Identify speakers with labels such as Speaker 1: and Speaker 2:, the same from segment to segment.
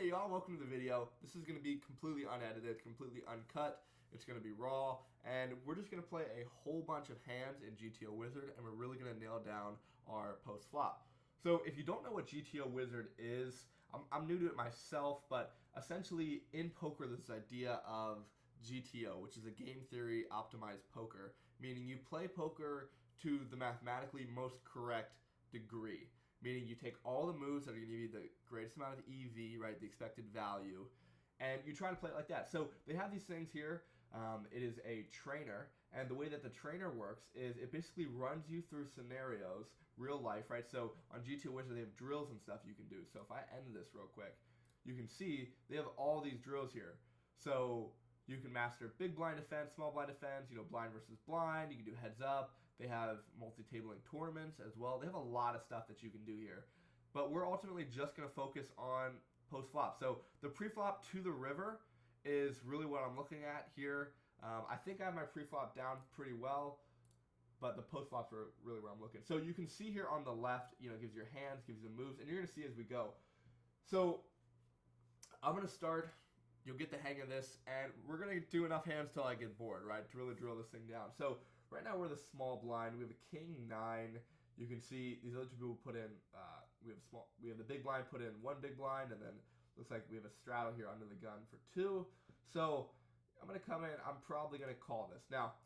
Speaker 1: Hey y'all, welcome to the video. This is going to be completely unedited, completely uncut. It's going to be raw, and we're just going to play a whole bunch of hands in GTO Wizard, and we're really going to nail down our post-flop. So if you don't know what GTO Wizard is, I'm new to it myself, but essentially in poker there's this idea of GTO, which is a game theory optimized poker, meaning you play poker to the mathematically most correct degree. Meaning you take all the moves that are going to give you the greatest amount of EV, right, the expected value, and you try to play it like that. So they have these things here. It is a trainer, and the way that the trainer works is it basically runs you through scenarios, real life, right? So on GTO Wizard, they have drills and stuff you can do. So if I end this real quick, you can see they have all these drills here. So you can master big blind defense, small blind defense, blind versus blind. You can do heads up. They have multi-tabling tournaments as well. They have a lot of stuff that you can do here. But we're ultimately just going to focus on post-flop. So the pre-flop to the river is really what I'm looking at here. I think I have my pre-flop down pretty well, but the post-flops are really where I'm looking. So you can see here on the left, it gives your hands, gives you the moves, and you're going to see as we go. So I'm going to start. You'll get the hang of this, and we're going to do enough hands till I get bored, right, to really drill this thing down. So right now we're the small blind. We have a king 9. You can see these other two people put in, we have the big blind put in 1 big blind, and then looks like we have a straddle here under the gun for 2. So I'm going to come in. I'm probably going to call this. Now,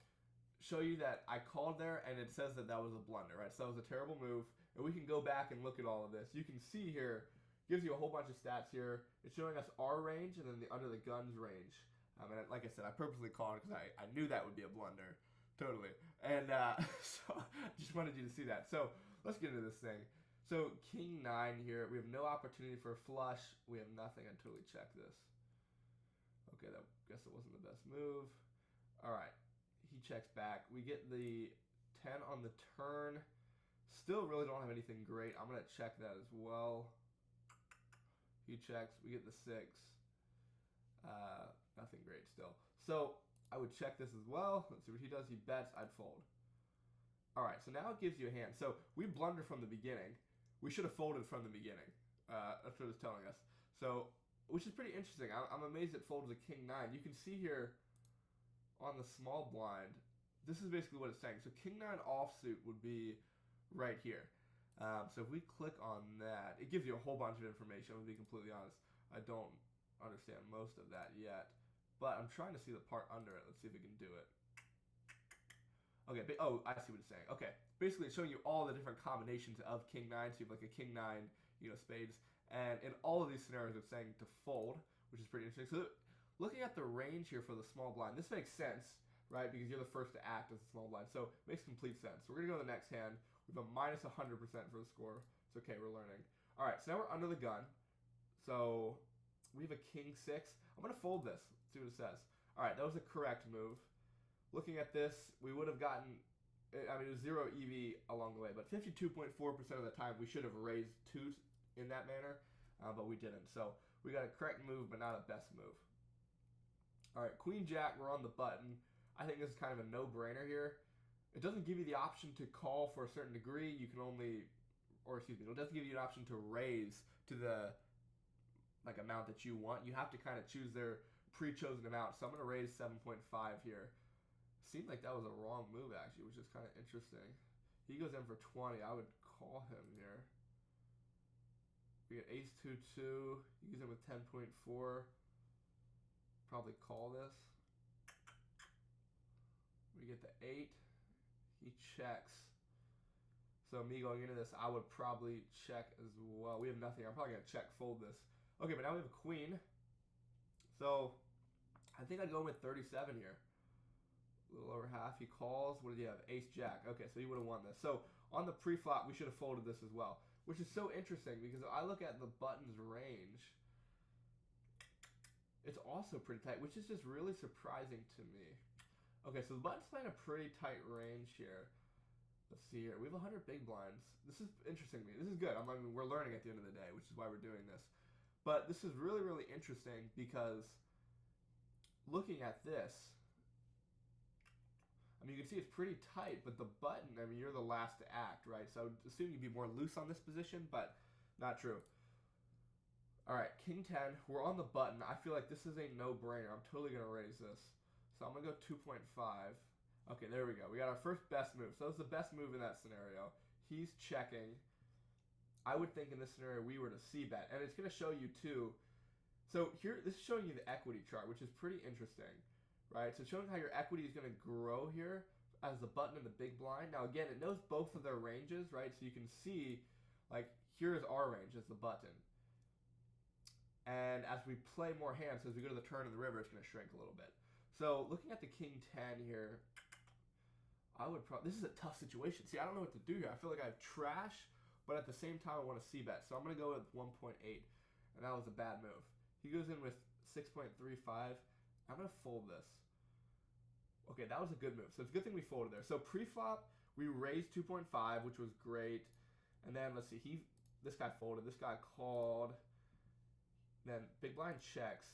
Speaker 1: show you that I called there, and it says that was a blunder, right? So that was a terrible move, and we can go back and look at all of this. You can see here, gives you a whole bunch of stats here. It's showing us our range and then the under the guns range. And like I said, I purposely called it because I knew that would be a blunder. Totally. And so I just wanted you to see that. So let's get into this thing. So king 9 here. We have no opportunity for a flush. We have nothing. I totally checked this. Okay, I guess it wasn't the best move. All right. He checks back. We get the 10 on the turn. Still really don't have anything great. I'm going to check that as well. He checks. We get the 6. Nothing great still. So I would check this as well. Let's see what he does. He bets. I'd fold. All right. So now it gives you a hand. So we blundered from the beginning. We should have folded from the beginning. That's what it's telling us. So, which is pretty interesting. I'm amazed it folds a king 9. You can see here on the small blind. This is basically what it's saying. So king 9 offsuit would be right here. So if we click on that, it gives you a whole bunch of information. To be completely honest, I don't understand most of that yet, but I'm trying to see the part under it. Let's see if we can do it. Okay, I see what it's saying. Okay, basically it's showing you all the different combinations of king 9. So you have like a king 9, spades, and in all of these scenarios it's saying to fold, which is pretty interesting. So looking at the range here for the small blind, this makes sense, right? Because you're the first to act as a small blind, so it makes complete sense. So we're gonna go to the next hand. We have a minus 100% for the score. It's okay, we're learning. All right, so now we're under the gun. So we have a king 6. I'm going to fold this, see what it says. All right, that was a correct move. Looking at this, we would have gotten, it was 0 EV along the way, but 52.4% of the time we should have raised 2 in that manner, but we didn't. So we got a correct move, but not a best move. All right, queen jack, we're on the button. I think this is kind of a no-brainer here. It doesn't give you the option to call for a certain degree. You can only, it doesn't give you an option to raise to the amount that you want. You have to kind of choose their pre-chosen amount. So I'm going to raise 7.5 here. Seemed like that was a wrong move actually, which is kind of interesting. He goes in for 20. I would call him here. We get ace 2-2. He goes in with 10.4. Probably call this. We get the 8. He checks. So me going into this, I would probably check as well. We have nothing. I'm probably going to check fold this. Okay, but now we have a queen. So I think I'd go with 37 here. A little over half. He calls. What did he have? Ace jack. Okay, so he would have won this. So on the pre-flop, we should have folded this as well, which is so interesting because if I look at the button's range, it's also pretty tight, which is just really surprising to me. Okay, so the button's playing a pretty tight range here. Let's see here. We have 100 big blinds. This is interesting to me. This is good. We're learning at the end of the day, which is why we're doing this. But this is really, really interesting because looking at this, you can see it's pretty tight, but the button, you're the last to act, right? So I would assume you'd be more loose on this position, but not true. All right, king 10. We're on the button. I feel like this is a no-brainer. I'm totally going to raise this. So I'm going to go 2.5. Okay, there we go. We got our first best move. So it's the best move in that scenario. He's checking. I would think in this scenario we were to c-bet. And it's going to show you too. So here, this is showing you the equity chart, which is pretty interesting, right? So showing how your equity is going to grow here as the button and the big blind. Now again, it knows both of their ranges, right? So you can see, like, here's our range as the button. And as we play more hands, as we go to the turn of the river, it's going to shrink a little bit. So looking at the king 10 here, I would probably, this is a tough situation. See, I don't know what to do here. I feel like I have trash, but at the same time, I want to c-bet. So I'm going to go with 1.8, and that was a bad move. He goes in with 6.35. I'm going to fold this. Okay, that was a good move. So it's a good thing we folded there. So pre-flop, we raised 2.5, which was great. And then, let's see, this guy folded. This guy called. Then big blind checks.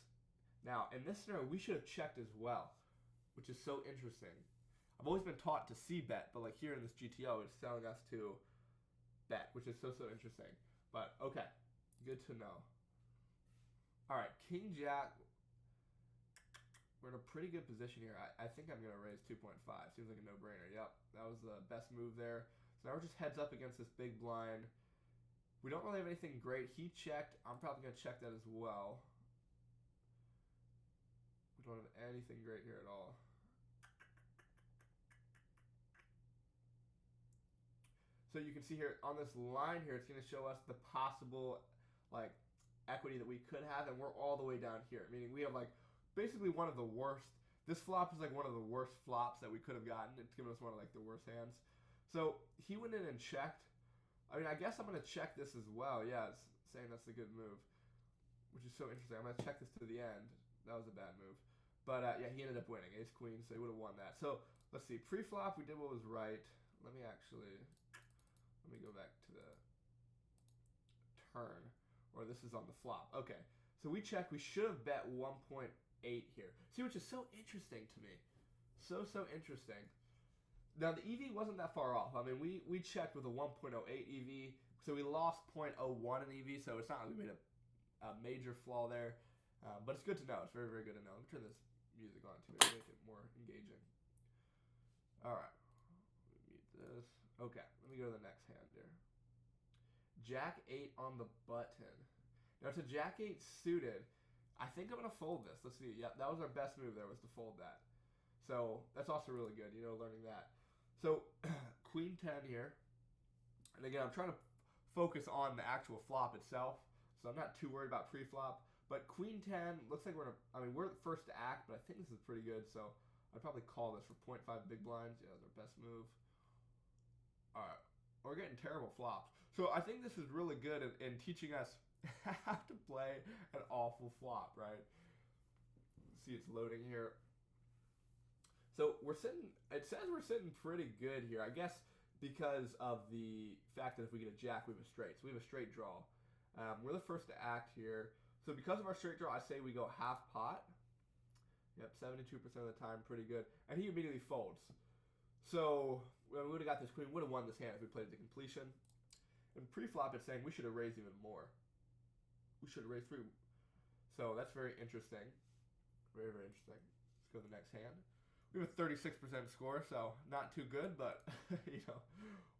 Speaker 1: Now, in this scenario, we should have checked as well, which is so interesting. I've always been taught to c-bet, but like here in this GTO, it's telling us to bet, which is so interesting. But, okay, good to know. All right, king jack. We're in a pretty good position here. I think I'm going to raise 2.5. Seems like a no-brainer. Yep, that was the best move there. So now we're just heads up against this big blind. We don't really have anything great. He checked. I'm probably going to check that as well. We don't have anything great here at all. So you can see here on this line here, it's going to show us the possible like equity that we could have, and we're all the way down here. Meaning we have like basically one of the worst. This flop is like one of the worst flops that we could have gotten. It's given us one of like the worst hands. So he went in and checked. I mean, I guess I'm going to check this as well. Yeah, it's saying that's a good move, which is so interesting. I'm going to check this to the end. That was a bad move. But yeah, he ended up winning. Ace queen, so he would have won that. So let's see. Pre-flop, we did what was right. Let me go back to the turn, or this is on the flop. Okay, so we checked. We should have bet 1.8 here. See, which is so interesting to me. So interesting. Now, the EV wasn't that far off. I mean, we checked with a 1.08 EV, so we lost 0.01 in EV, so it's not like we made a major flaw there. But it's good to know. It's very good to know. Let me turn this music on to make it more engaging. All right. Mute this. Okay, let me go to the next hand here. Jack 8 on the button. Now, it's a Jack 8 suited. I think I'm going to fold this. Let's see. Yeah, that was our best move there, was to fold that. So that's also really good, learning that. So queen 10 here. And again, I'm trying to focus on the actual flop itself. So I'm not too worried about pre-flop. But queen 10, looks like we're the first to act, but I think this is pretty good. So I'd probably call this for 0.5 big blinds. Yeah, that's our best move. All right. We're getting terrible flops. So I think this is really good in teaching us how to play an awful flop, right? See, it's loading here. So it says we're sitting pretty good here, I guess, because of the fact that if we get a jack, we have a straight. So we have a straight draw. We're the first to act here. So because of our straight draw, I say we go half pot. Yep, 72% of the time, pretty good. And he immediately folds. So when we would have got this queen, we would have won this hand if we played it to completion. And pre-flop, it's saying we should have raised even more. We should have raised 3. So that's very interesting. Very interesting. Let's go to the next hand. We have a 36% score, so not too good, but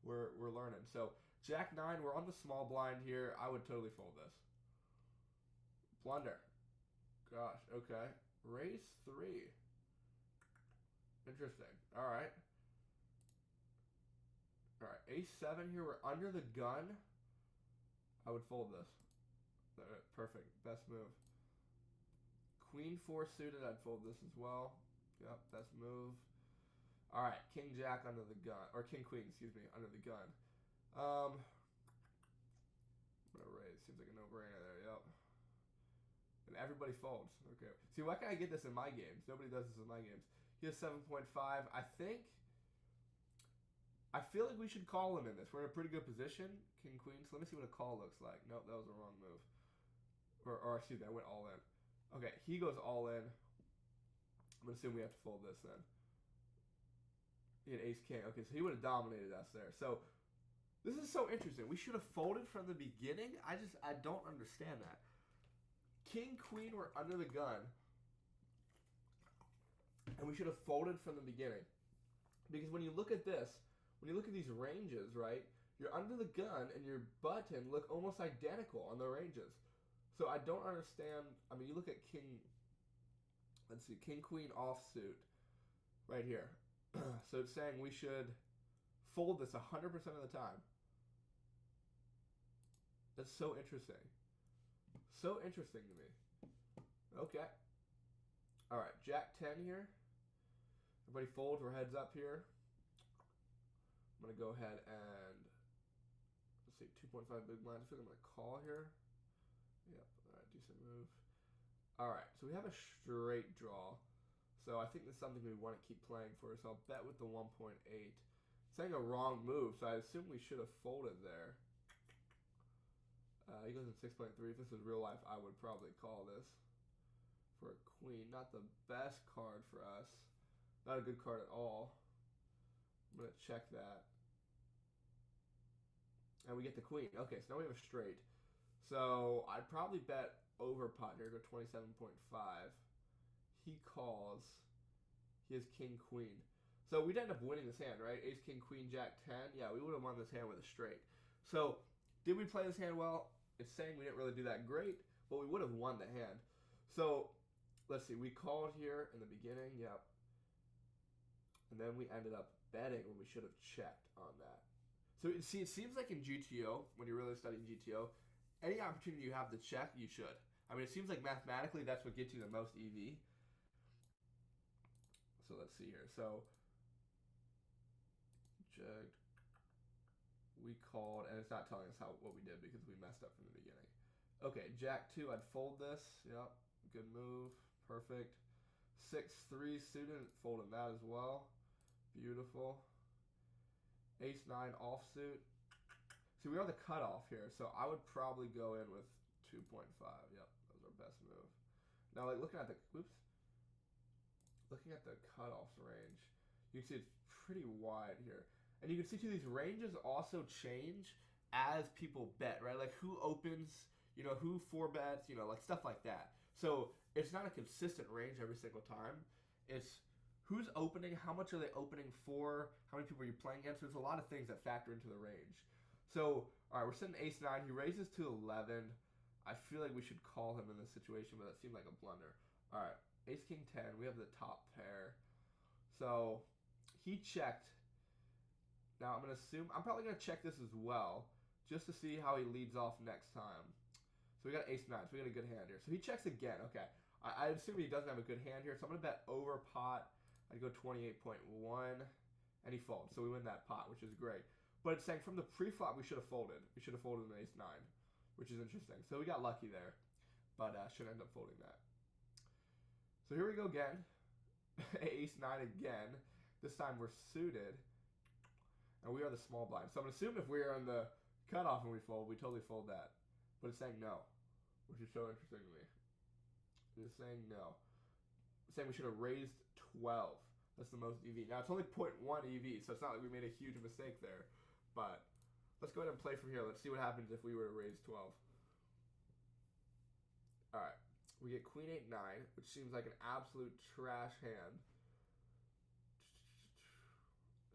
Speaker 1: we're learning. So Jack 9, we're on the small blind here. I would totally fold this. Blunder. Gosh, okay. Raise 3. Interesting. All right. Ace 7 here. We're under the gun. I would fold this. Perfect. Best move. Queen 4 suited. I'd fold this as well. Yep, best move. All right, King Jack under the gun, or King Queen, excuse me, under the gun. I'm gonna raise. Seems like a no-brainer there. Yep. And everybody folds. Okay. See, why can't I get this in my games? Nobody does this in my games. He has 7.5. I feel like we should call him in this. We're in a pretty good position. King Queen. So let me see what a call looks like. Nope, that was the wrong move. Or excuse me, I went all in. Okay, he goes all in. I'm going to assume we have to fold this then. He had ace king. Okay, so he would have dominated us there. So this is so interesting. We should have folded from the beginning. I don't understand that. king, queen were under the gun, and we should have folded from the beginning. Because when you look at this, when you look at these ranges, right, you're under the gun and your button look almost identical on the ranges. So I don't understand. I mean, you look at king, let's see, king, queen offsuit right here. So it's saying we should fold this 100% of the time. That's so interesting. So interesting to me. Okay. All right, Jack 10 here. Everybody fold. We're heads up here. I'm going to go ahead and, let's see, 2.5 big blinds. I think I'm going to call here. Yep, all right, decent move. All right, so we have a straight draw. So I think this is something we want to keep playing for. So I'll bet with the 1.8. It's saying a wrong move, so I assume we should have folded there. He goes in 6.3. If this was real life, I would probably call this for a queen. Not the best card for us. Not a good card at all. I'm going to check that. And we get the queen. Okay, so now we have a straight. So I'd probably bet over pot here. Go 27.5. He calls. He has king, queen. So we'd end up winning this hand, right? Ace, king, queen, jack, 10. Yeah, we would have won this hand with a straight. So did we play this hand well? It's saying we didn't really do that great, but we would have won the hand. So let's see. We called here in the beginning. Yep. And then we ended up betting when we should have checked on that. So see, it seems like in GTO, when you're really studying GTO, any opportunity you have to check, you should. I mean, it seems like mathematically that's what gets you the most EV. So let's see here. So checked. We called, and it's not telling us what we did because we messed up from the beginning. Okay, jack 2, I'd fold this. Yep, good move. Perfect. 6-3 suited, folding that as well. Beautiful. Ace 9 offsuit. See, we are the cutoff here, so I would probably go in with 2.5. Yep, that was our best move. Now, like looking at the cutoffs range, you can see it's pretty wide here. And you can see too, these ranges also change as people bet, right? Like who opens, you know, who 4-bets, you know, like stuff like that. So it's not a consistent range every single time. It's who's opening, how much are they opening for, how many people are you playing against. There's a lot of things that factor into the range. So, all right, we're sitting ace 9. He raises to 11. I feel like we should call him in this situation, but that seemed like a blunder. All right, ace king 10. We have the top pair. So he checked. Now I'm going to assume, I'm probably going to check this as well, just to see how he leads off next time. So we got ace 9, so we got a good hand here. So he checks again, okay. I assume he doesn't have a good hand here, so I'm going to bet over pot. I'd go 28.1, and he folds. So we win that pot, which is great. But it's saying from the pre-flop, we should have folded. We should have folded an ace 9, which is interesting. So we got lucky there, but should end up folding that. So here we go again. Ace 9 again. This time we're suited. And we are the small blind. So I'm assuming if we are on the cutoff and we fold, we totally fold that. But it's saying no, which is so interesting to me. It's saying no. It's saying we should have raised 12. That's the most EV. Now, it's only 0.1 EV, so it's not like we made a huge mistake there. But let's go ahead and play from here. Let's see what happens if we were to raise 12. All right. We get queen 8, 9, which seems like an absolute trash hand.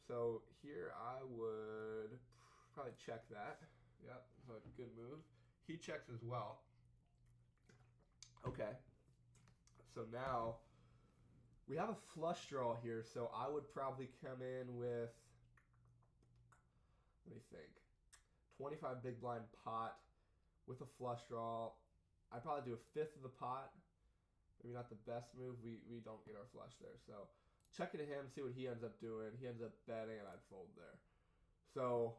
Speaker 1: So here I would probably check that. Yep, so a good move. He checks as well. Okay. So now we have a flush draw here, so I would probably come in with, let me think, 25 big blind pot with a flush draw. I'd probably do a fifth of the pot. Maybe not the best move. We don't get our flush there, so check it to him, see what he ends up doing. He ends up betting, and I'd fold there. So,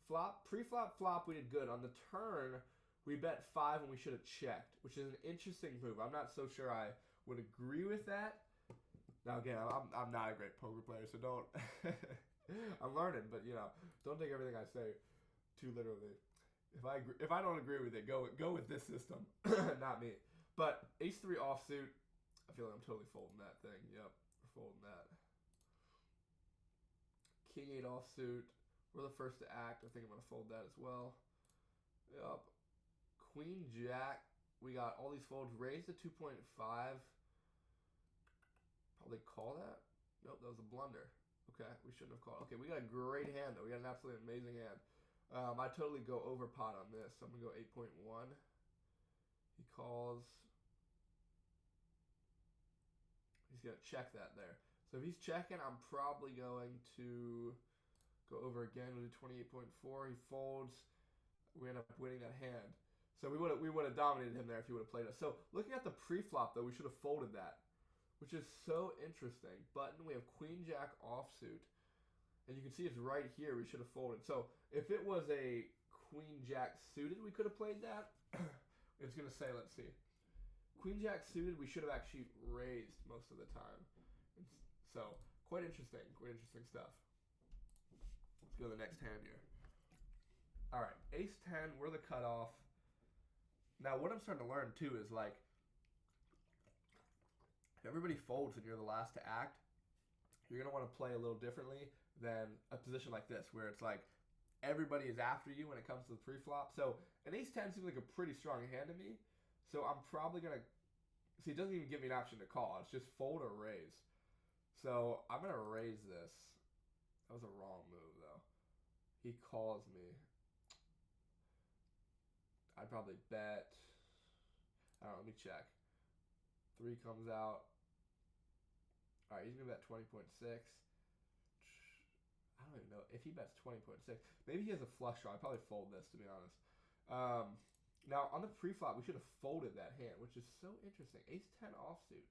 Speaker 1: flop, pre-flop, flop, we did good. On the turn, we bet 5 and we should have checked, which is an interesting move. I'm not so sure I would agree with that. Now, again, I'm not a great poker player, so don't. I'm learning, but, you know, don't take everything I say too literally. If I don't agree with it, go with this system, not me. But ace 3 offsuit, I feel like I'm totally folding that thing. Yep. Folding that. King 8 offsuit. We're the first to act. I think I'm going to fold that as well. Yep. Queen Jack. We got all these folds raised to 2.5. Probably call that. Nope, that was a blunder. Okay, we shouldn't have called. Okay, we got a great hand though. We got an absolutely amazing hand. I totally go over pot on this, so I'm gonna go 8.1. He calls. He's gonna check that there. So if he's checking, I'm probably going to go over again. We'll do 28.4. He folds. We end up winning that hand. So we would have dominated him there if he would have played us. So looking at the pre-flop though, we should have folded that, which is so interesting. Button, we have Queen Jack offsuit, and you can see it's right here. We should have folded. So if it was a Queen Jack suited, we could have played that. It's gonna say, let's see, Queen Jack suited. We should have actually raised most of the time. So quite interesting stuff. Let's go to the next hand here. All right, Ace 10. We're the cutoff. Now, what I'm starting to learn, too, is, like, if everybody folds and you're the last to act, you're going to want to play a little differently than a position like this, where it's like everybody is after you when it comes to the pre-flop. So, an Ace 10 seems like a pretty strong hand to me, so I'm probably going to... See, it doesn't even give me an option to call. It's just fold or raise. So, I'm going to raise this. That was a wrong move, though. He calls me. I'd probably bet. I don't know, let me check. 3 comes out. All right, he's going to bet 20.6. I don't even know if he bets 20.6. Maybe he has a flush draw. I'd probably fold this, to be honest. Now, on the pre-flop, we should have folded that hand, which is so interesting. Ace 10 offsuit.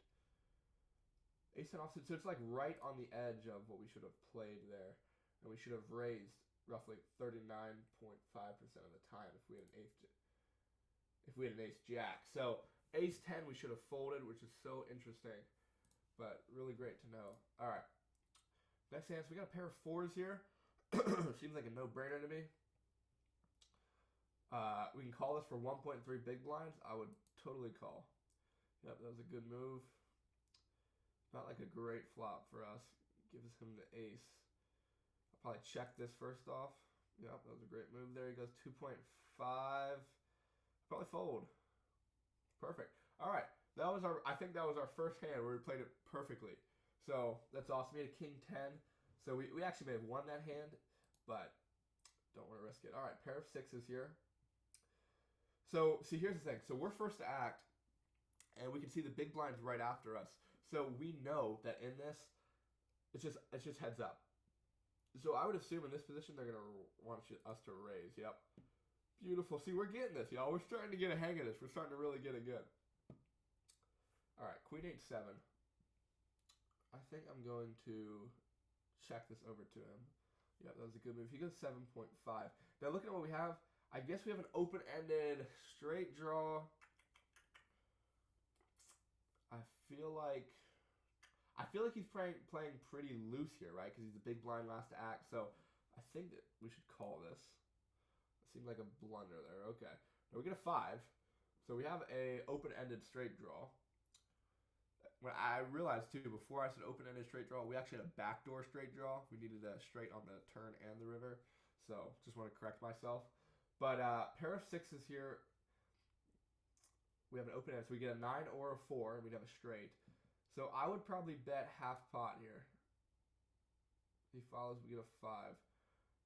Speaker 1: Ace 10 offsuit. So it's like right on the edge of what we should have played there. And we should have raised roughly 39.5% of the time if we had an ace jack. So Ace 10 we should have folded, which is so interesting, but really great to know. All right, next hand, so we got a pair of 4s here. Seems like a no-brainer to me. We can call this for 1.3 big blinds. I would totally call. Yep, that was a good move. Not like a great flop for us. Gives him the ace. I'll probably check this first off. Yep, that was a great move there. He goes 2.5. Probably fold. Perfect. All right, I think that was our first hand where we played it perfectly. So that's awesome. We had a King 10. So we actually may have won that hand, but don't want to risk it. All right, pair of 6s here. So see, here's the thing. So we're first to act, and we can see the big blinds right after us. So we know that in this, it's just heads up. So I would assume in this position they're gonna want us to raise. Yep. Beautiful. See, we're getting this, y'all. We're starting to get a hang of this. We're starting to really get it good. All right, Queen 8-7. I think I'm going to check this over to him. Yeah, that was a good move. He goes 7.5. Now, looking at what we have, I guess we have an open-ended straight draw. I feel like he's playing pretty loose here, right? Because he's a big blind last to act. So I think that we should call this. Seemed like a blunder there. Okay. Now we get a 5. So we have a open-ended straight draw. When I realized, too, before I said open-ended straight draw, we actually had a backdoor straight draw. We needed a straight on the turn and the river. So just want to correct myself. But pair of 6s here. We have an open-end. So we get a 9 or a 4, and we'd have a straight. So I would probably bet half pot here. If he follows, we get a 5.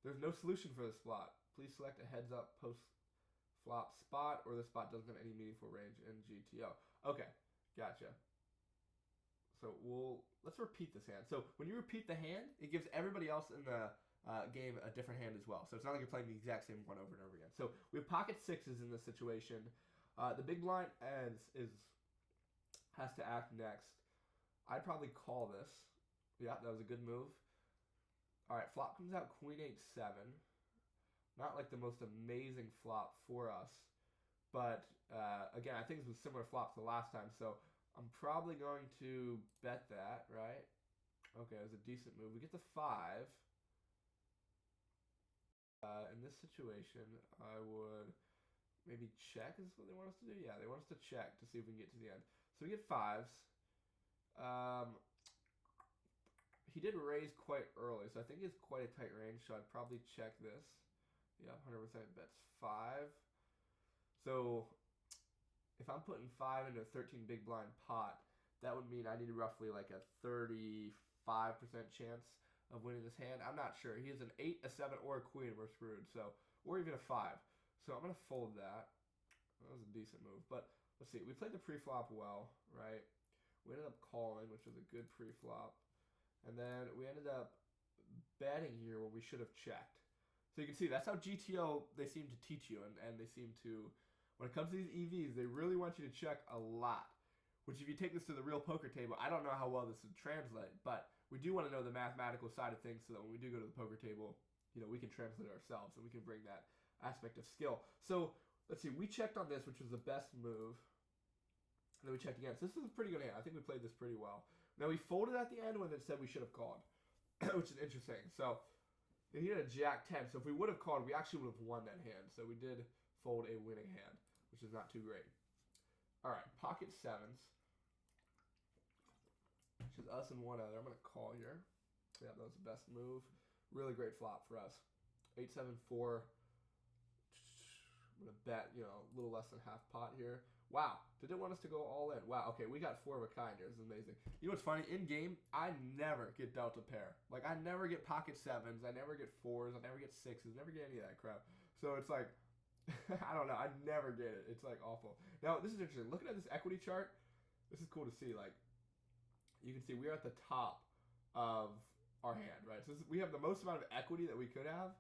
Speaker 1: There's no solution for this spot. Please select a heads-up post-flop spot, or the spot doesn't have any meaningful range in GTO. Okay, gotcha. So let's repeat this hand. So when you repeat the hand, it gives everybody else in the game a different hand as well. So it's not like you're playing the exact same one over and over again. So we have pocket 6s in this situation. The big blind has to act next. I'd probably call this. Yeah, that was a good move. All right, flop comes out Queen 8-7. Not like the most amazing flop for us. But, again, I think this was similar flop to the last time. So I'm probably going to bet that, right? Okay, it was a decent move. We get the 5. In this situation, I would maybe check is what they want us to do. Yeah, they want us to check to see if we can get to the end. So we get 5s. He did raise quite early, so I think it's quite a tight range, so I'd probably check this. Yeah, 100% bets 5. So if I'm putting 5 into a 13 big blind pot, that would mean I need roughly like a 35% chance of winning this hand. I'm not sure. He has an 8, a 7, or a queen. We're screwed. So, or even a 5. So I'm going to fold that. That was a decent move. But let's see. We played the pre-flop well, right? We ended up calling, which was a good pre-flop. And then we ended up betting here when we should have checked. So you can see that's how GTO, they seem to teach you. And they seem to, when it comes to these EVs, they really want you to check a lot. Which if you take this to the real poker table, I don't know how well this would translate. But we do want to know the mathematical side of things so that when we do go to the poker table, you know, we can translate it ourselves and we can bring that aspect of skill. So let's see, we checked on this, which was the best move. And then we checked again. So this is a pretty good hand. I think we played this pretty well. Now we folded at the end when it said we should have called, which is interesting. So he had a jack 10. So if we would have called, we actually would have won that hand. So we did fold a winning hand, which is not too great. All right, pocket sevens, which is us and one other. I'm going to call here. Yeah, that was the best move. Really great flop for us. 8-7-4. I'm going to bet, you know, a little less than half pot here. Wow. Did it want us to go all in? Wow. Okay, we got 4 of a kind here. This is amazing. You know what's funny? In game, I never get dealt a pair. Like, I never get pocket sevens. I never get 4s. I never get 6s. Never get any of that crap. So it's like, I don't know. I never get it. It's like awful. Now, this is interesting. Looking at this equity chart, this is cool to see. Like, you can see we're at the top of our hand, right? So we have the most amount of equity that we could have.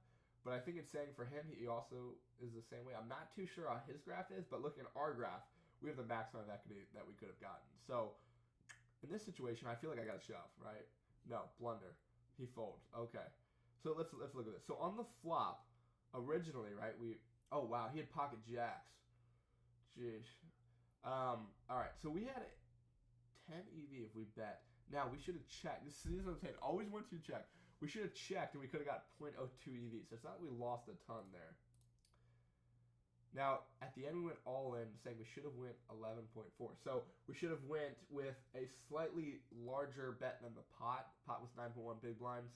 Speaker 1: But I think it's saying for him, he also is the same way. I'm not too sure how his graph is, but looking at our graph, we have the maximum of equity that we could have gotten. So in this situation, I feel like I got to shove, right? No, blunder. He folds. Okay. So let's look at this. So on the flop, originally, right, oh, wow, he had pocket jacks. Jeez. All right, so we had 10 EV if we bet. Now, we should have checked. This is what I'm saying. Always once you check. We should have checked, and we could have got 0.02 EV. So it's not like we lost a ton there. Now, at the end, we went all in, saying we should have went 11.4. So we should have went with a slightly larger bet than the pot. Pot was 9.1 big blinds,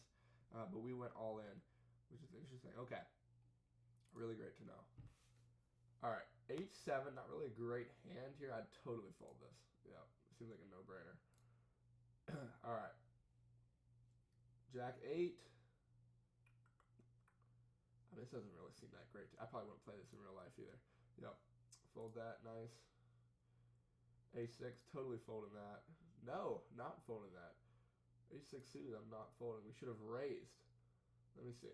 Speaker 1: but we went all in, which is interesting. Okay. Really great to know. All right. 8-7, not really a great hand here. I'd totally fold this. Yeah, seems like a no-brainer. All right. Jack 8. I mean, this doesn't really seem that great. I probably wouldn't play this in real life either. Yep. Fold that. Nice. A6. Totally folding that. No, not folding that. A6 suited. I'm not folding. We should have raised. Let me see.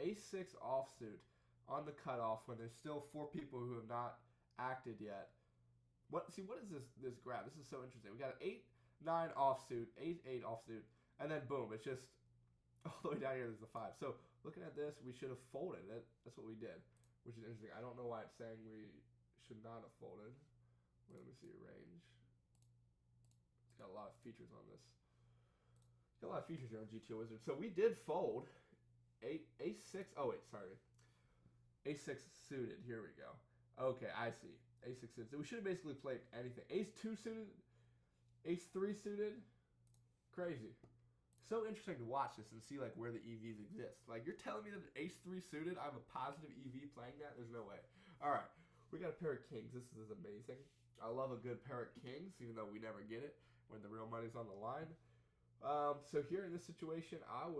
Speaker 1: A6 offsuit on the cutoff when there's still 4 people who have not acted yet. What is this graph? This is so interesting. We got an 8-9 offsuit, 8-8 offsuit, and then boom, it's just all the way down here. There's the 5. So looking at this, we should have folded. That's what we did, which is interesting. I don't know why it's saying we should not have folded. Wait, let me see your range. It's got a lot of features on this. It's got a lot of features here on GTO Wizard. So we did fold. A6. Oh wait, sorry. A6 suited. Here we go. Okay, I see. A6 suited. So we should have basically played anything. Ace-2 suited. Ace-3 suited. Crazy. So interesting to watch this and see like where the EVs exist. Like you're telling me that an Ace-3 suited, I have a positive EV playing that? There's no way. All right, we got a pair of kings. This is amazing. I love a good pair of kings, even though we never get it when the real money's on the line. So here in this situation, I'm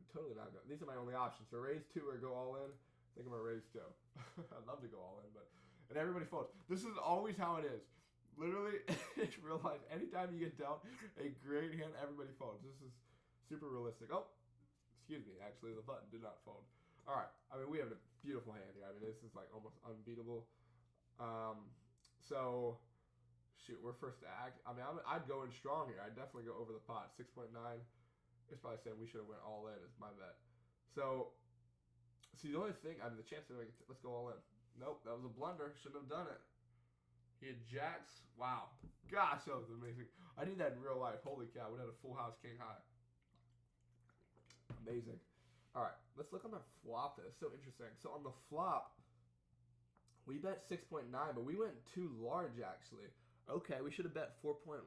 Speaker 1: totally not going. These are my only options. So raise 2 or go all in. I think I'm gonna raise 2. I'd love to go all in, and everybody folds. This is always how it is. Literally, in real life, anytime you get dealt a great hand, everybody folds. This is super realistic. Oh, excuse me. Actually, the button did not fold. All right. I mean, we have a beautiful hand here. I mean, this is like almost unbeatable. So, shoot, we're first to act. I mean, I'd go in strong here. I'd definitely go over the pot. 6.9. It's probably saying we should have went all in is my bet. So, see, the only thing, I mean, the chance of let's go all in. Nope, that was a blunder. Shouldn't have done it. He had jacks. Wow. Gosh, that was amazing. I need that in real life. Holy cow. We had a full house king high. Amazing. All right, let's look on the flop. That's so interesting. So on the flop, we bet 6.9, but we went too large, actually. Okay, we should have bet 4.1,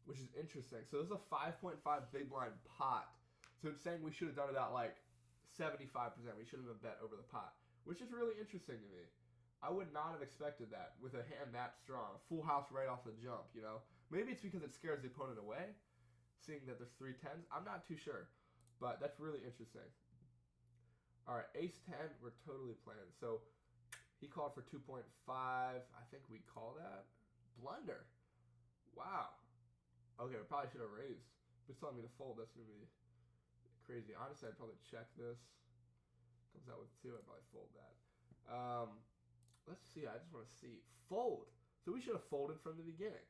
Speaker 1: which is interesting. So this is a 5.5 big blind pot. So it's saying we should have done about like 75%. We shouldn't have bet over the pot, which is really interesting to me. I would not have expected that with a hand that strong. A full house right off the jump, you know? Maybe it's because it scares the opponent away, seeing that there's 3 10s. I'm not too sure, but that's really interesting. All right, ace 10, we're totally playing. So he called for 2.5. I think we call that. Blunder. Wow. Okay, we probably should have raised. If it's telling me to fold, that's going to be crazy. Honestly, I'd probably check this. Comes out with 2, I'd probably fold that. Let's see, I just want to see. Fold. So we should have folded from the beginning,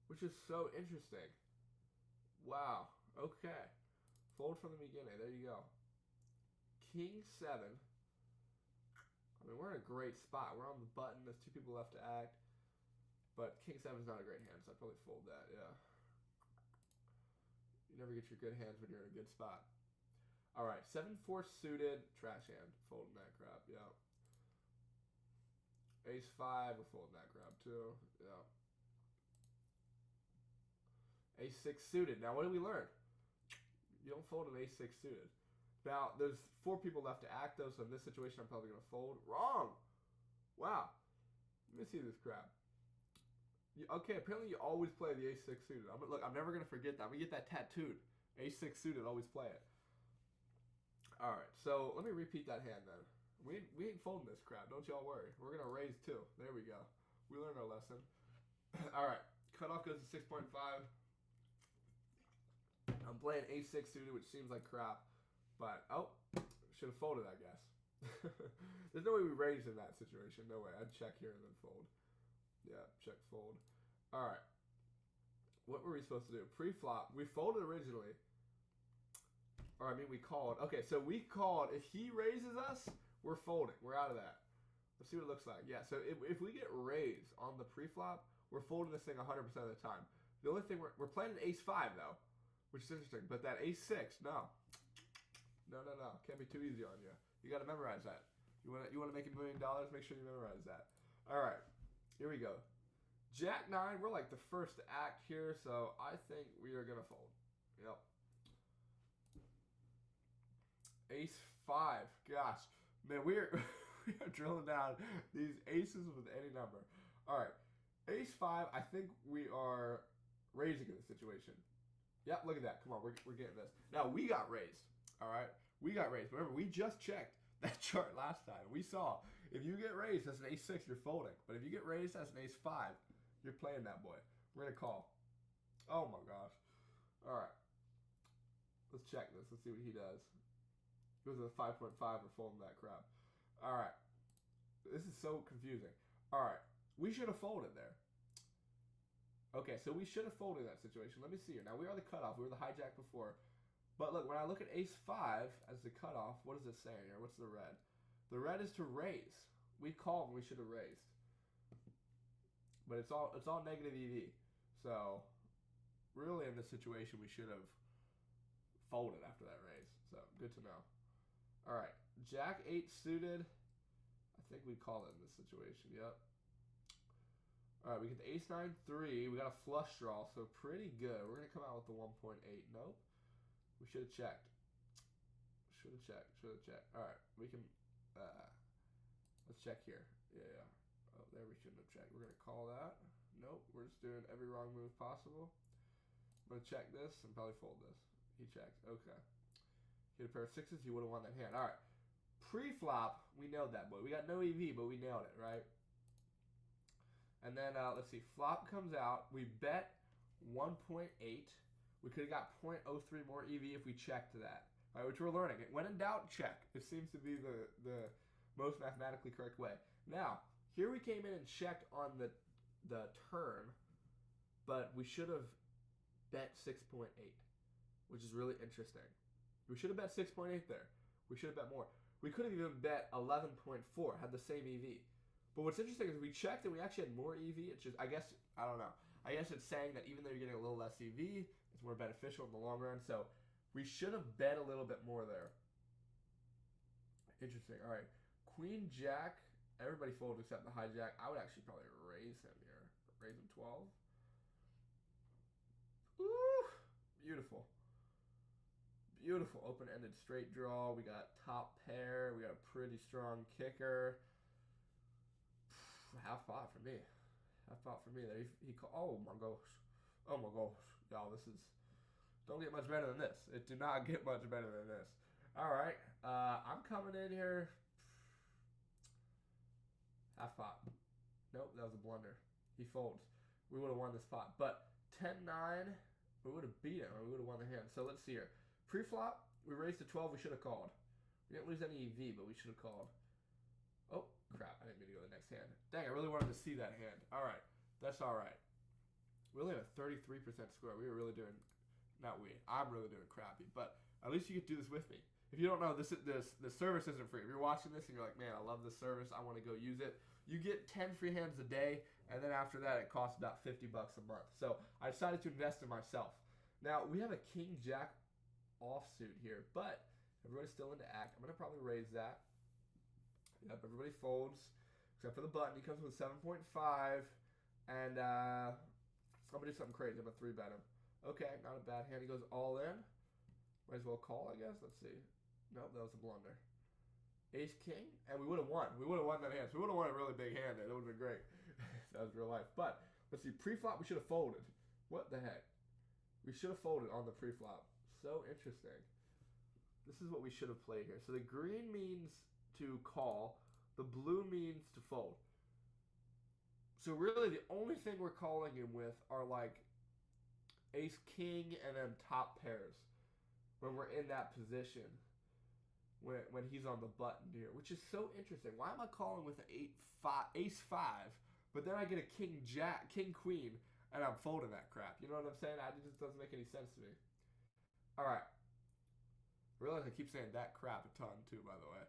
Speaker 1: which is so interesting. Wow. Okay. Fold from the beginning. There you go. King 7. I mean, we're in a great spot. We're on the button. There's 2 people left to act. But King 7 is not a great hand, so I'd probably fold that, yeah. You never get your good hands when you're in a good spot. All right, 7-4 suited, trash hand. Folding that crap, yeah. Ace 5, we're folding that crap too, yeah. Ace 6 suited. Now, what did we learn? You don't fold an ace 6 suited. Now, there's 4 people left to act, though, so in this situation, I'm probably going to fold. Wrong! Wow. Let me see this crap. Okay, apparently you always play the ace 6 suited. Look, I'm never going to forget that. I'm going to get that tattooed. Ace 6 suited, always play it. All right, so let me repeat that hand then. We ain't folding this crap. Don't y'all worry. We're going to raise 2. There we go. We learned our lesson. All right, cutoff goes to 6.5. I'm playing ace 6 suited, which seems like crap. But, oh, should have folded, I guess. There's no way we raised in that situation. No way. I'd check here and then fold. Yeah, check, fold. All right. What were we supposed to do? Pre-flop. We folded originally. Or, I mean, we called. Okay, so we called. If he raises us, we're folding. We're out of that. Let's see what it looks like. Yeah, so if we get raised on the pre-flop, we're folding this thing 100% of the time. The only thing, we're playing an ace 5, though, which is interesting. But that ace 6, no. No. Can't be too easy on you. You got to memorize that. You want to make $1 million? Make sure you memorize that. All right. Here we go. Jack 9. We're like the first act here, so I think we are going to fold. Yep. Ace 5. Gosh. Man, we are drilling down these aces with any number. All right. Ace 5. I think we are raising in this situation. Yep, look at that. Come on, we're getting this. Now, we got raised. All right? We got raised. Remember, we just checked that chart last time. We saw if you get raised as an ace 6, you're folding. But if you get raised as an ace 5, you're playing that boy. We're going to call. Oh, my gosh. All right. Let's check this. Let's see what he does. Goes to the 5.5. We're folding that crap. All right. This is so confusing. All right. We should have folded there. Okay, so we should have folded in that situation. Let me see here. Now, we are the cutoff. We were the hijack before. But look, when I look at ace 5 as the cutoff, what is it saying here? What's the red? The red is to raise. We called and we should have raised. But it's all negative EV. So, really in this situation, we should have folded after that raise. So, good to know. All right, Jack 8 suited. I think we call it in this situation, yep. All right, we get the ace 9 3. We got a flush draw, so pretty good. We're going to come out with the 1.8. Nope. We should have checked. Should have checked. All right, we can, let's check here. Yeah. Oh, there we shouldn't have checked. We're going to call that. Nope, we're just doing every wrong move possible. I'm going to check this and probably fold this. He checked. Okay. He had a pair of 6s. He would have won that hand. All right. Pre-flop, we nailed that boy. We got no EV, but we nailed it, right? And then, let's see. Flop comes out. We bet 1.8. We could have got 0.03 more EV if we checked that, right, which we're learning. When in doubt, check. It seems to be the most mathematically correct way. Now, here we came in and checked on the turn, but we should have bet 6.8, which is really interesting. We should have bet 6.8 there. We should have bet more. We could have even bet 11.4, had the same EV. But what's interesting is we checked and we actually had more EV. It's just, I guess, I don't know. I guess it's saying that even though you're getting a little less EV, it's more beneficial in the long run. So we should have bet a little bit more there. Interesting. All right. Queen, Jack. Everybody folded except the hijack. I would actually probably raise him here. Raise him 12. Ooh. Beautiful. Beautiful. Open-ended straight draw. We got top pair. We got a pretty strong kicker. Half pot for me. Half pot for me. There he oh my gosh. Oh my gosh. Y'all, this is don't get much better than this. It did not get much better than this. Alright. I'm coming in here. Half pot. Nope, that was a blunder. He folds. We would have won this pot. But 10-9, we would have beat him, or we would have won the hand. So let's see here. Pre-flop, we raised to 12. We should have called. We didn't lose any EV, but we should have called. Oh, crap. I didn't mean to go to the next hand. Dang, I really wanted to see that hand. All right. That's all right. We only have a 33% score. We were really doing, not we, I'm really doing crappy. But at least you could do this with me. If you don't know, this service isn't free. If you're watching this and you're like, man, I love this service, I want to go use it, you get 10 free hands a day, and then after that, it costs about $50 a month. So I decided to invest in myself. Now, we have a king-jack offsuit here, but everybody's still into act. I'm going to probably raise that. Yep, everybody folds, except for the button. He comes with 7.5, and I'm going to do something crazy. I'm going to 3-bet him. Okay, not a bad hand. He goes all in. Might as well call, I guess. Let's see. Nope, that was a blunder. Ace-king, and we would have won. We would have won that hand. So we would have won a really big hand there. That would have been great. That was real life. But, let's see. Pre-flop, we should have folded. What the heck? We should have folded on the pre-flop. So interesting. This is what we should have played here. So the green means to call. The blue means to fold. So really the only thing we're calling him with are like ace-king and then top pairs. When we're in that position. When he's on the button here. Which is so interesting. Why am I calling with an ace-5, but then I get a king-jack, king-queen, and I'm folding that crap. You know what I'm saying? It just doesn't make any sense to me. Alright. I realize I keep saying that crap a ton too, by the way.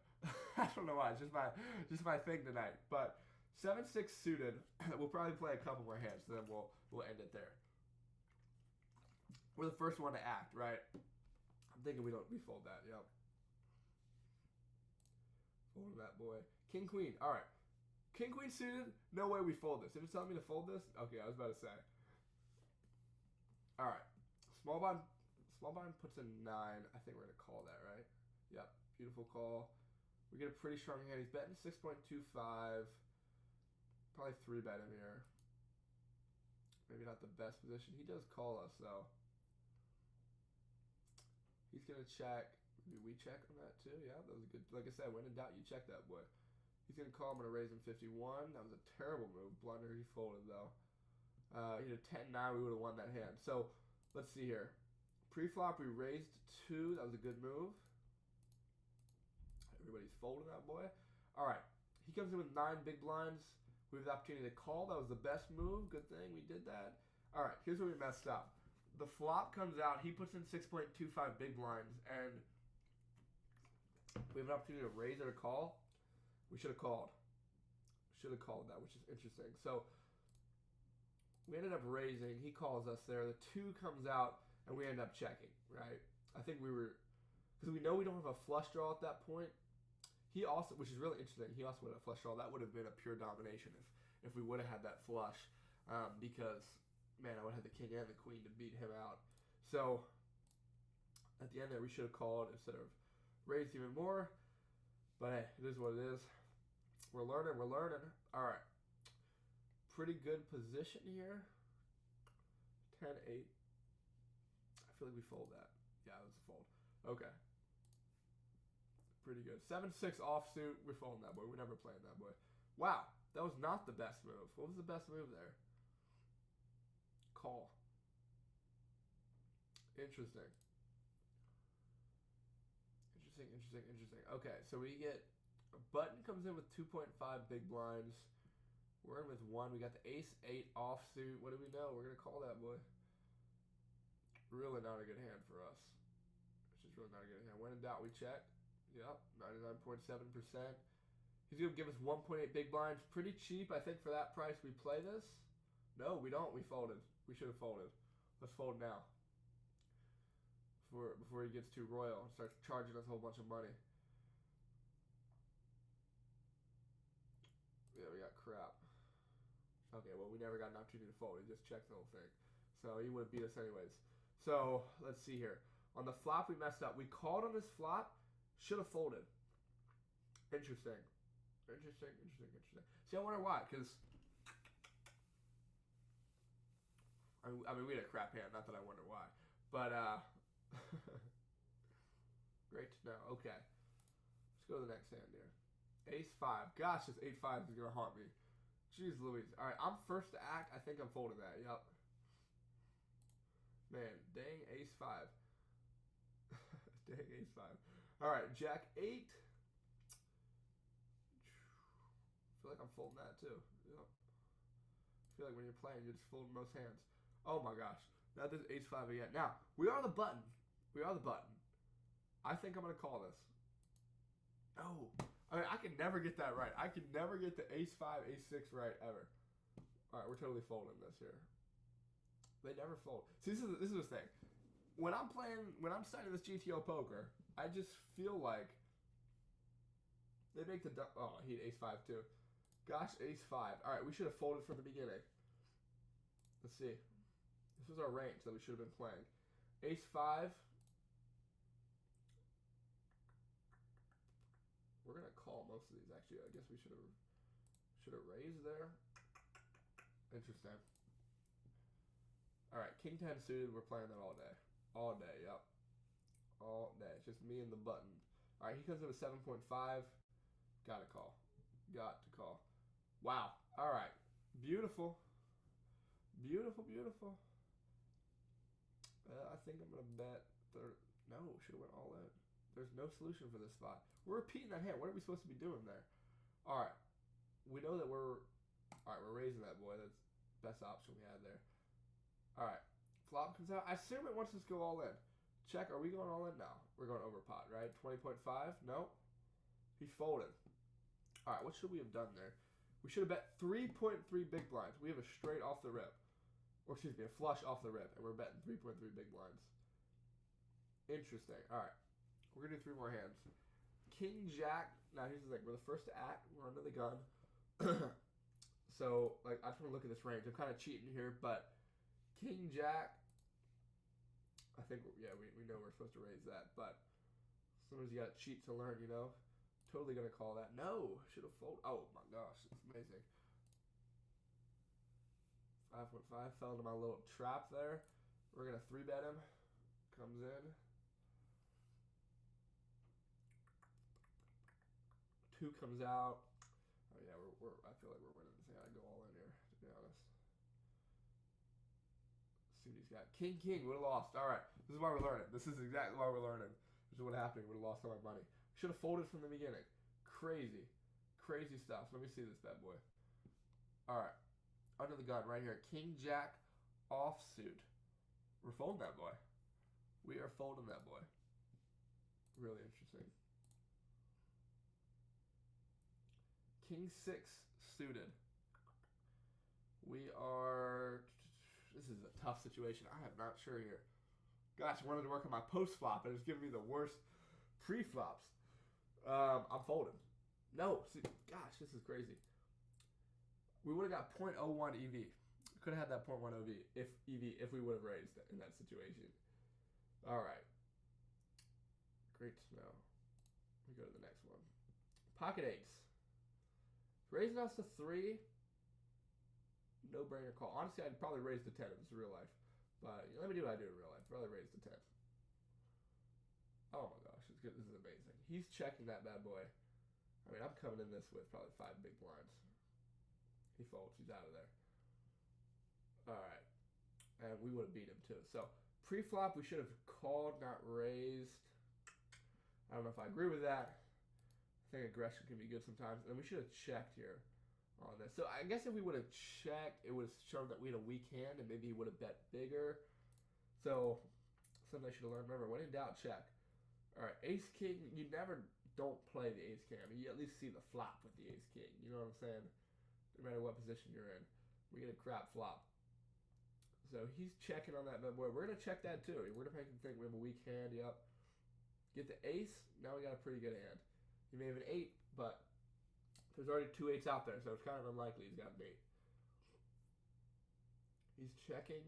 Speaker 1: I don't know why. It's just my thing tonight. But 7-6 suited. We'll probably play a couple more hands, so then we'll end it there. We're the first one to act, right? I'm thinking we fold that. Yep. Fold that boy. King queen. All right. King queen suited. No way we fold this. If it's telling me to fold this, okay. I was about to say. All right. Small blind puts a 9. I think we're gonna call that, right? Yep. Beautiful call. We get a pretty strong hand. He's betting 6.25. Probably 3-bet him here. Maybe not the best position. He does call us though. He's gonna check. Do we check on that too? Yeah, that was a good. Like I said, when in doubt, you check that boy. He's gonna call. I'm gonna raise him 51. That was a terrible move. Blunder. He folded though. He did 10-9. We would have won that hand. So let's see here. Pre-flop, we raised 2. That was a good move. Everybody's folding that boy. All right. He comes in with 9 big blinds. We have the opportunity to call. That was the best move. Good thing we did that. All right. Here's where we messed up. The flop comes out. He puts in 6.25 big blinds, and we have an opportunity to raise it or call. We should have called. Should have called that, which is interesting. So we ended up raising. He calls us there. The 2 comes out, and we end up checking, right? I think we were, because we know we don't have a flush draw at that point. He also, which is really interesting, he also would have a flush draw. That would have been a pure domination if we would have had that flush, because, man, I would have had the king and the queen to beat him out. So at the end there, we should have called instead of raised even more. But hey, it is what it is. We're learning. We're learning. All right. Pretty good position here. 10-8. I feel like we fold that. Yeah, that's a fold. Okay. Pretty good. 7-6 offsuit. We're folding that boy. We're never playing that boy. Wow. That was not the best move. What was the best move there? Call. Interesting. Interesting. Okay, so we get a button comes in with 2.5 big blinds. We're in with 1. We got the ace-8 offsuit. What do we know? We're gonna call that boy. Really not a good hand for us. It's just really not a good hand. When in doubt, we check. Yep, 99.7%. He's gonna give us 1.8 big blinds. Pretty cheap, I think, for that price. We play this. No, we don't. We folded. We should have folded. Let's fold now. Before he gets too royal and starts charging us a whole bunch of money. Yeah, we got crap. Okay, well, we never got an opportunity to fold. He just checked the whole thing. So he would have beat us anyways. So let's see here. On the flop, we messed up. We called on this flop. Should have folded. Interesting. Interesting, interesting, interesting. See, I wonder why, because I mean, we had a crap hand. Not that I wonder why, but great to know. Okay, let's go to the next hand here. Ace 5. Gosh, this 8-5 is gonna haunt me. Jeez Louise. All right, I'm first to act. I think I'm folding that. Yep. Man, dang Ace 5. Dang Ace 5. All right, Jack 8. I feel like I'm folding that too. Yep. I feel like when you're playing, you're just folding most hands. Oh my gosh. Now there's Ace 5 again. Now, we are the button. We are the button. I think I'm going to call this. No. I mean, I can never get that right. I can never get the Ace 5, Ace 6 right ever. All right, we're totally folding this here. They never fold. See, this is the thing. When I'm studying this GTO poker, I just feel like they make the... Oh, he had Ace 5 too. Gosh, Ace 5. All right, we should have folded from the beginning. Let's see. This was our range that we should have been playing. Ace 5. We're gonna call most of these. Actually, I guess we should have raised there. Interesting. All right, King 10 suited. We're playing that all day. All day. Yep. All day. It's just me and the button. All right, he comes in with 7.5. Gotta call. Got to call. Wow. All right. Beautiful. Beautiful, beautiful. I think I'm going to bet third. No, should have went all in. There's no solution for this spot. We're repeating that hand. What are we supposed to be doing there? All right. We know that we're... All right, we're raising that boy. That's the best option we had there. All right. Flop comes out. I assume it wants us to go all in. Check. Are we going all in now? We're going over pot, right? 20.5? No. He's folded. All right. What should we have done there? We should have bet 3.3 big blinds. We have a straight off the rip. Or excuse me, a flush off the rip. And we're betting 3.3 big blinds. Interesting. All right. We're going to do 3 more hands. King, Jack. Now, here's the thing. We're the first to act. We're under the gun. So, like, I just want to look at this range. I'm kind of cheating here, but King, Jack. I think, yeah, we know we're supposed to raise that. But sometimes you got to cheat to learn, you know? Totally going to call that. No. Should have folded. Oh, my gosh. It's amazing. 5.5. Fell into my little trap there. We're going to 3-bet him. Comes in. 2 comes out. Oh yeah, I feel like we're winning this. I gotta go all in here, to be honest. Let's see what he's got. King, king, would have lost. All right, this is why we're learning. This is exactly why we're learning. This is what happened. Would have lost all our money. Should have folded from the beginning. Crazy, crazy stuff. Let me see this bad boy. All right, under the gun right here. King, jack, offsuit. We're folding that boy. We are folding that boy. Really interesting. King 6 suited. We are... This is a tough situation. I am not sure here. Gosh, I wanted to work on my post flop, and it's giving me the worst pre-flops. I'm folding. No. See, gosh, this is crazy. We would have got 0.01 EV. Could have had that 0.1 EV if we would have raised it in that situation. All right. Great to know. We go to the next one. Pocket 8s. Raising us to 3, no-brainer call. Honestly, I'd probably raise to 10 if it's real life. But let me do what I do in real life. Probably raise to 10. Oh my gosh, it's good. This is amazing. He's checking that bad boy. I mean, I'm coming in this with probably 5 big blinds. He folds. He's out of there. All right. And we would have beat him too. So, pre-flop, we should have called, not raised. I don't know if I agree with that. I think aggression can be good sometimes. And we should have checked here on this. So I guess if we would have checked, it would have shown that we had a weak hand and maybe he would have bet bigger. So something I should have learned. Remember, when in doubt, check. All right, ace king, you never don't play the ace king. I mean, you at least see the flop with the ace king. You know what I'm saying? No matter what position you're in. We get a crap flop. So he's checking on that bad boy. We're going to check that too. We're going to make him think we have a weak hand. Yep. Get the ace. Now we got a pretty good hand. He may have an 8, but there's already 2 8s out there, so it's kind of unlikely he's got an 8. He's checking.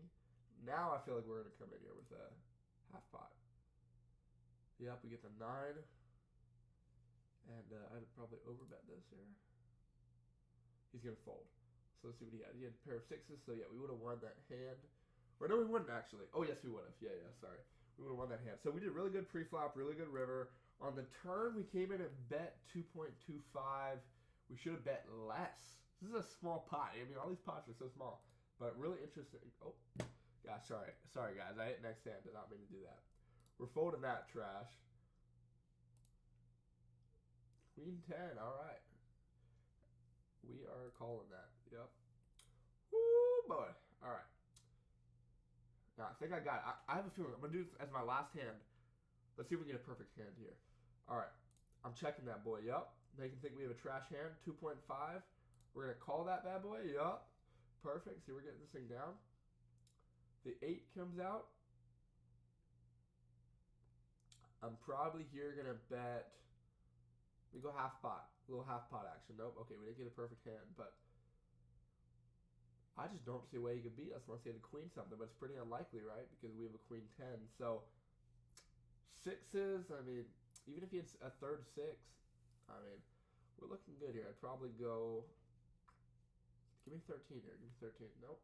Speaker 1: Now I feel like we're going to come in here with a half pot. Yep, we get the 9. And I'd probably overbet this here. He's going to fold. So let's see what he had. He had a pair of sixes, so yeah, we would have won that hand. Or no, we wouldn't actually. Oh, yes, we would have. Yeah, sorry. We would have won that hand. So we did really good pre-flop, really good river. On the turn, we came in and bet 2.25. We should have bet less. This is a small pot. I mean, all these pots are so small. But really interesting. Oh, gosh, sorry. Sorry, guys. I hit next hand. Did not mean to do that. We're folding that trash. Queen 10. All right. We are calling that. Yep. Woo, boy. All right. Now, I think I got it. I have a feeling. I'm going to do this as my last hand. Let's see if we get a perfect hand here. All right. I'm checking that boy. Yep. They can think we have a trash hand. 2.5. We're going to call that bad boy. Yep. Perfect. See, we're getting this thing down. The 8 comes out. I'm probably here going to bet. We go half pot. A little half pot action. Nope. Okay, we didn't get a perfect hand, but I just don't see a way he could beat us unless he had a queen something, but it's pretty unlikely, right? Because we have a queen 10. So, sixes, I mean, even if he had a third six, I mean, we're looking good here. I'd probably go, give me 13 here. Give me 13. Nope.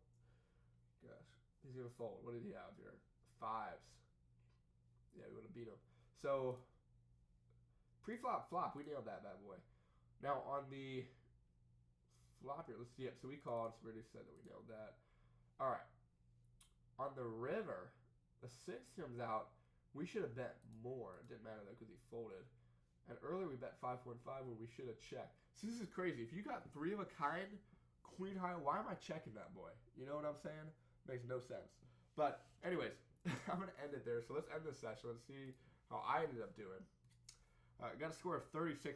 Speaker 1: Gosh. He's going to fold. What did he have here? Fives. Yeah, we would have beat him. So, pre-flop, flop, we nailed that bad boy. Now, on the flop here, let's see it. So, we called, so we already said that we nailed that. All right. On the river, the 6 comes out. We should have bet more. It didn't matter, though, because he folded. And earlier, we bet 5.5 when we should have checked. So, this is crazy. If you got 3 of a kind, queen high, why am I checking that boy? You know what I'm saying? Makes no sense. But, anyways, I'm going to end it there. So, let's end this session. Let's see how I ended up doing. I got a score of 36%,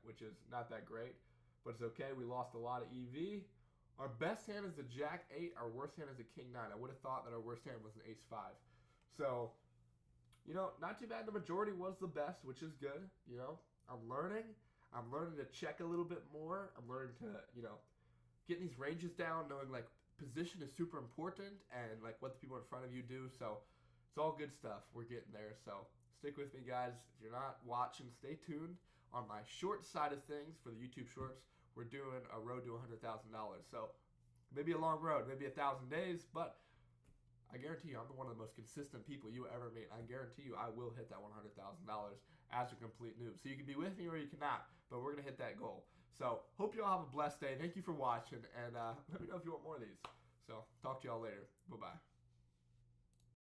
Speaker 1: which is not that great, but it's okay. We lost a lot of EV. Our best hand is the Jack 8. Our worst hand is the King 9. I would have thought that our worst hand was an Ace 5. So, you know, not too bad. The majority was the best, which is good. You know, I'm learning. I'm learning to check a little bit more. I'm learning to, you know, get these ranges down, knowing, like, position is super important and, like, what the people in front of you do. So, it's all good stuff. We're getting there. So, stick with me, guys. If you're not watching, stay tuned. On my short side of things for the YouTube shorts, we're doing a road to $100,000. So, maybe a long road, maybe 1,000 days, but I guarantee you I'm one of the most consistent people you ever meet. I guarantee you I will hit that $100,000 as a complete noob. So, you can be with me or you cannot, but we're going to hit that goal. So, hope you all have a blessed day. Thank you for watching, and let me know if you want more of these. So, talk to y'all later. Bye-bye.